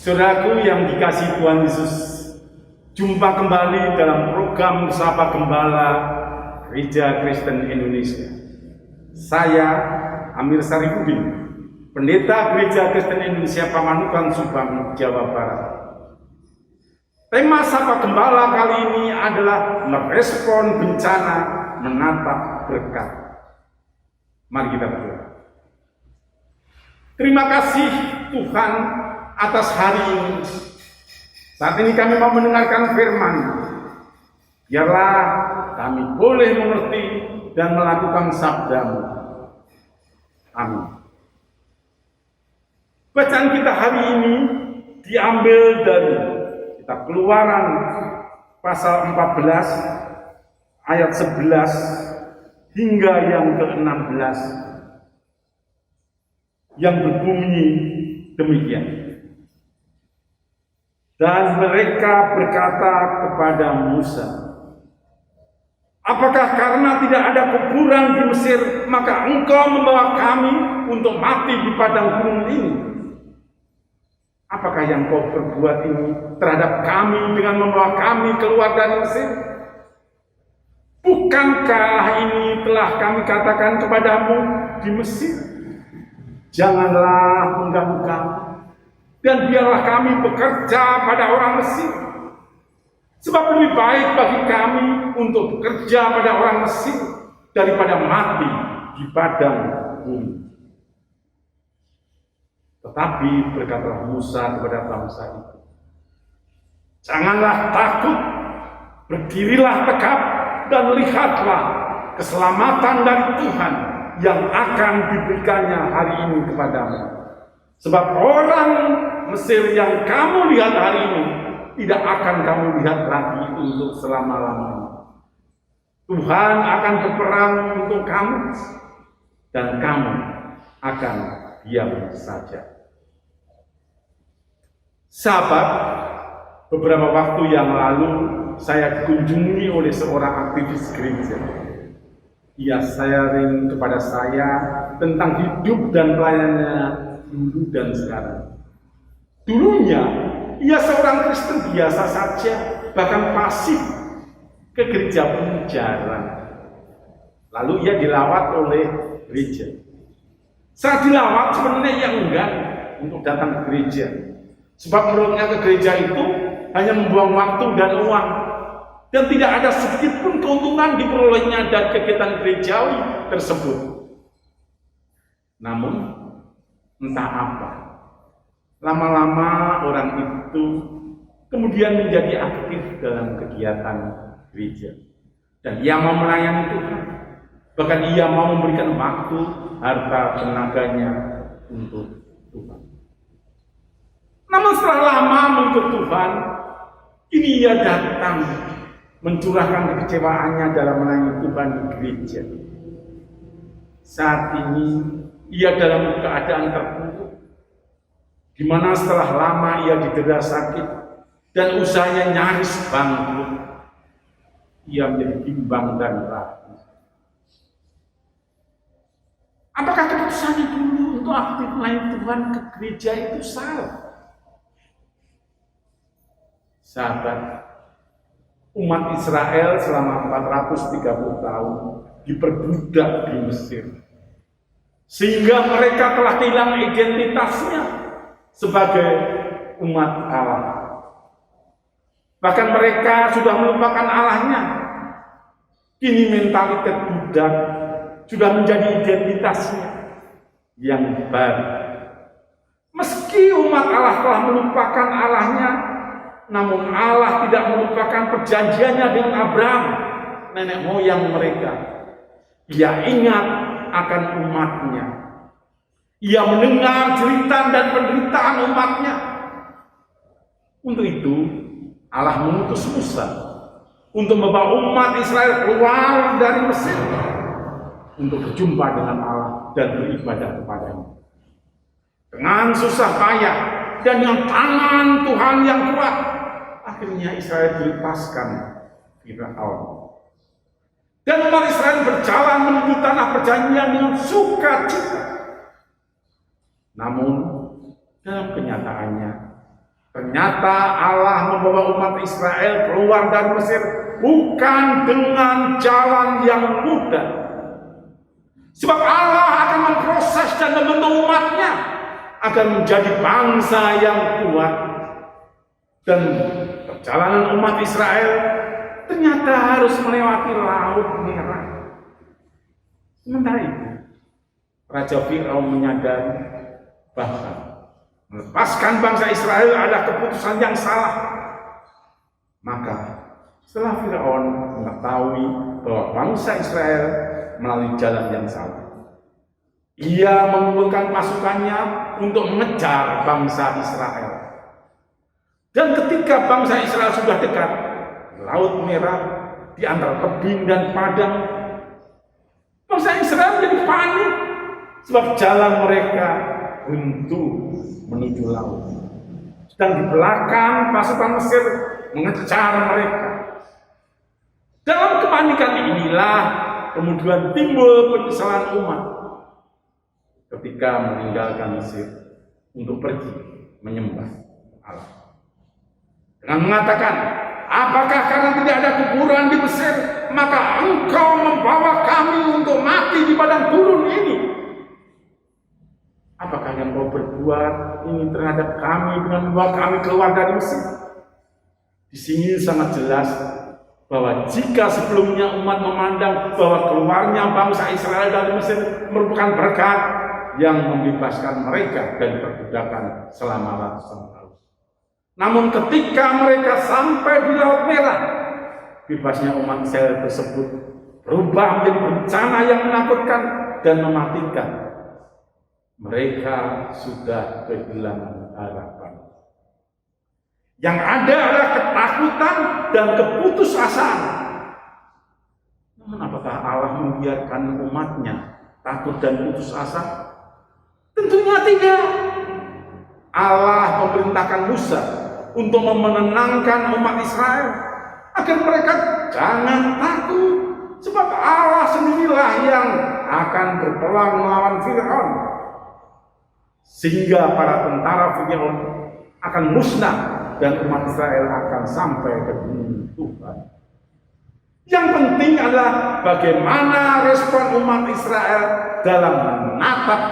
Saudaraku yang dikasihi Tuhan Yesus, jumpa kembali dalam program Sapa Gembala Gereja Kristen Indonesia. Saya Amir Sarifudin, Pendeta Gereja Kristen Indonesia Pamanukan, Subang, Jawa Barat. Tema Sapa Gembala kali ini adalah merespon bencana, menatap berkat. Mari kita berdoa. Terima kasih Tuhan atas hari ini. Saat ini kami mau mendengarkan firman. Biarlah kami boleh mengerti dan melakukan sabda-Mu. Amin. Bacaan kita hari ini diambil dari kitab Keluaran pasal 14 ayat 11 hingga yang ke-16 yang berbunyi demikian. Dan mereka berkata kepada Musa, apakah karena tidak ada kuburan di Mesir, maka engkau membawa kami untuk mati di padang gurun ini? Apakah yang kau perbuat ini terhadap kami dengan membawa kami keluar dari Mesir? Bukankah ini telah kami katakan kepadamu di Mesir? Janganlah mengganggu kami, dan biarlah kami bekerja pada orang Mesir. Sebab lebih baik bagi kami untuk bekerja pada orang Mesir daripada mati di padang bumi. Tetapi berkatalah Musa kepada bangsa itu, janganlah takut, berdirilah tegap dan lihatlah keselamatan dari Tuhan yang akan diberikannya hari ini kepadamu. Sebab orang Mesir yang kamu lihat hari ini tidak akan kamu lihat lagi untuk selama-lamanya. Tuhan akan berperang untuk kamu dan kamu akan diam saja. Sahabat, beberapa waktu yang lalu saya dikunjungi oleh seorang aktivis gereja. Ia sharing kepada saya tentang hidup dan pelayanannya dulu dan sekarang. Dulunya, ia seorang Kristen biasa saja, bahkan pasif ke gereja pun jarang. Lalu ia dilawat oleh gereja. Saat dilawat sebenarnya ia enggan untuk datang ke gereja. Sebab menurutnya ke gereja itu hanya membuang waktu dan uang. Dan tidak ada sedikit pun keuntungan diperolehnya dari kegiatan gerejawi tersebut. Namun, entah apa, lama-lama orang itu kemudian menjadi aktif dalam kegiatan gereja. Dan ia mau melayani Tuhan. Bahkan ia mau memberikan waktu, harta, tenaganya untuk Tuhan. Namun setelah lama mengikut Tuhan, kini ia datang mencurahkan kekecewaannya dalam melayani Tuhan di gereja. Saat ini ia dalam keadaan terpuruk, di mana setelah lama ia didera sakit dan usahanya nyaris bangkrut. Ia menjadi bimbang dan ragu. Apakah keputusannya dulu untuk aktif melayani Tuhan ke gereja itu salah? Sahabat, umat Israel selama 430 tahun diperbudak di Mesir. Sehingga mereka telah kehilangan identitasnya sebagai umat Allah. Bahkan mereka sudah melupakan Allahnya. Kini mentalitas budak sudah menjadi identitasnya yang baru. Meski umat Allah telah melupakan Allahnya, namun Allah tidak melupakan perjanjiannya dengan Abraham, nenek moyang mereka. Ia ingat akan umatnya. Ia mendengar jeritan dan penderitaan umatnya. Untuk itu, Allah mengutus Musa untuk membawa umat Israel keluar dari Mesir untuk berjumpa dengan Allah dan beribadah kepadanya. Dengan susah payah dan dengan tangan Tuhan yang kuat, akhirnya Israel dilepaskan Firaun. Dan umat Israel berjalan menuju tanah perjanjian dengan sukacita. Namun dalam kenyataannya Ternyata Allah membawa umat Israel keluar dari Mesir bukan dengan jalan yang mudah. Sebab Allah akan memproses dan membentuk umatnya agar menjadi bangsa yang kuat. Dan perjalanan umat Israel ternyata harus melewati Laut Merah. Sementara itu, Raja Firaun menyadari bahwa melepaskan bangsa Israel adalah keputusan yang salah. Maka setelah Firaun mengetahui bahwa bangsa Israel melalui jalan yang salah, ia mengumpulkan pasukannya untuk mengejar bangsa Israel. Dan ketika bangsa Israel sudah dekat Laut Merah di antara tebing dan padang, bangsa Israel menjadi panik sebab jalan mereka buntu menuju laut. Dan di belakang pasukan Mesir mengejar mereka. Dalam kepanikan inilah kemudian timbul penyesalan umat ketika meninggalkan Mesir untuk pergi menyembah Allah. Dengan mengatakan, apakah karena tidak ada kuburan di Mesir, maka engkau membawa kami untuk mati di padang gurun ini? Apakah yang kau berbuat ini terhadap kami dengan membawa kami keluar dari Mesir? Di sini sangat jelas bahwa jika sebelumnya umat memandang bahwa keluarnya bangsa Israel dari Mesir merupakan berkat yang membebaskan mereka dari perbudakan selama ratusan tahun. Namun ketika mereka sampai di Laut Merah, bebasnya umat Israel tersebut berubah menjadi bencana yang menakutkan dan mematikan. Mereka sudah kehilangan harapan. Yang ada adalah ketakutan dan keputusasaan. Namun apakah Allah membiarkan umatnya takut dan putus asa? Tentunya tidak. Allah memerintahkan Musa untuk menenangkan umat Israel agar mereka jangan takut, sebab Allah sendirilah yang akan berperang melawan Firaun, sehingga para tentara Firaun akan musnah dan umat Israel akan sampai ke bumi Tuhan. Yang penting adalah bagaimana respon umat Israel dalam menatap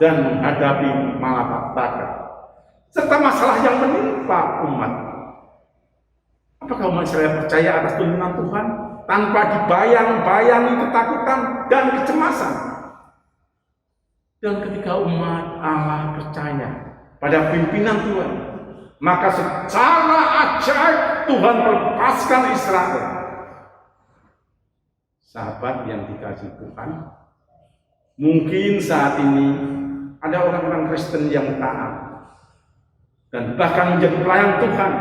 dan menghadapi malapetaka serta masalah yang menimpa umat. Apakah umat Israel percaya atas tuntunan Tuhan tanpa dibayang-bayangi ketakutan dan kecemasan? Dan ketika umat Allah percaya pada pimpinan Tuhan, maka secara ajaib Tuhan melepaskan Israel. Sahabat yang dikasihi Tuhan, mungkin saat ini ada orang-orang Kristen yang taat dan bahkan menjadi pelayan Tuhan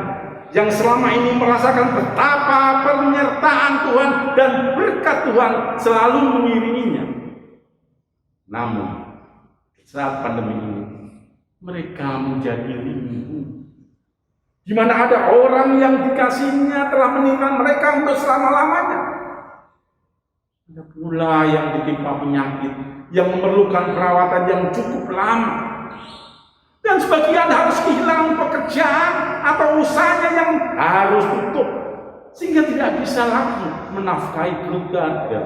yang selama ini merasakan betapa penyertaan Tuhan dan berkat Tuhan selalu mengiringinya. Namun saat pandemi ini mereka menjadi lindu, di mana ada orang yang dikasihnya telah meninggal mereka untuk selama-lamanya. Ada pula yang ditimpa penyakit yang memerlukan perawatan yang cukup lama. Dan sebagian harus kehilangan pekerjaan atau usahanya yang harus tutup, sehingga tidak bisa lagi menafkahi keluarga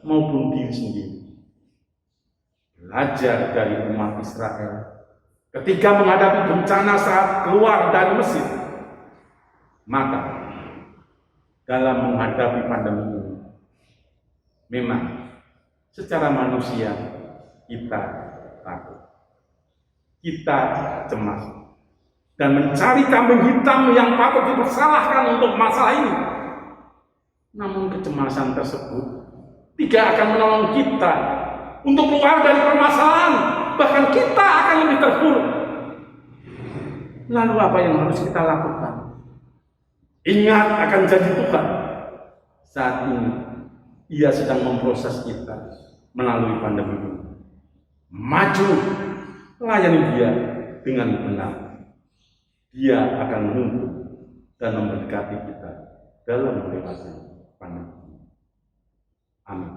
maupun diri sendiri. Belajar dari umat Israel ketika menghadapi bencana saat keluar dari Mesir, maka dalam menghadapi pandemi ini, memang secara manusia kita takut, kita cemas, dan mencari kambing hitam yang patut dipersalahkan untuk masalah ini. Namun kecemasan tersebut tidak akan menolong kita untuk keluar dari permasalahan, bahkan kita akan lebih terpuruk. Lalu apa yang harus kita lakukan? Ingat akan janji Tuhan. Saat ini Ia sedang memproses kita melalui pandemi ini. Maju, layani Dia dengan benar. Dia akan menuntut dan memberkati kita dalam melewati pandemi. Amin.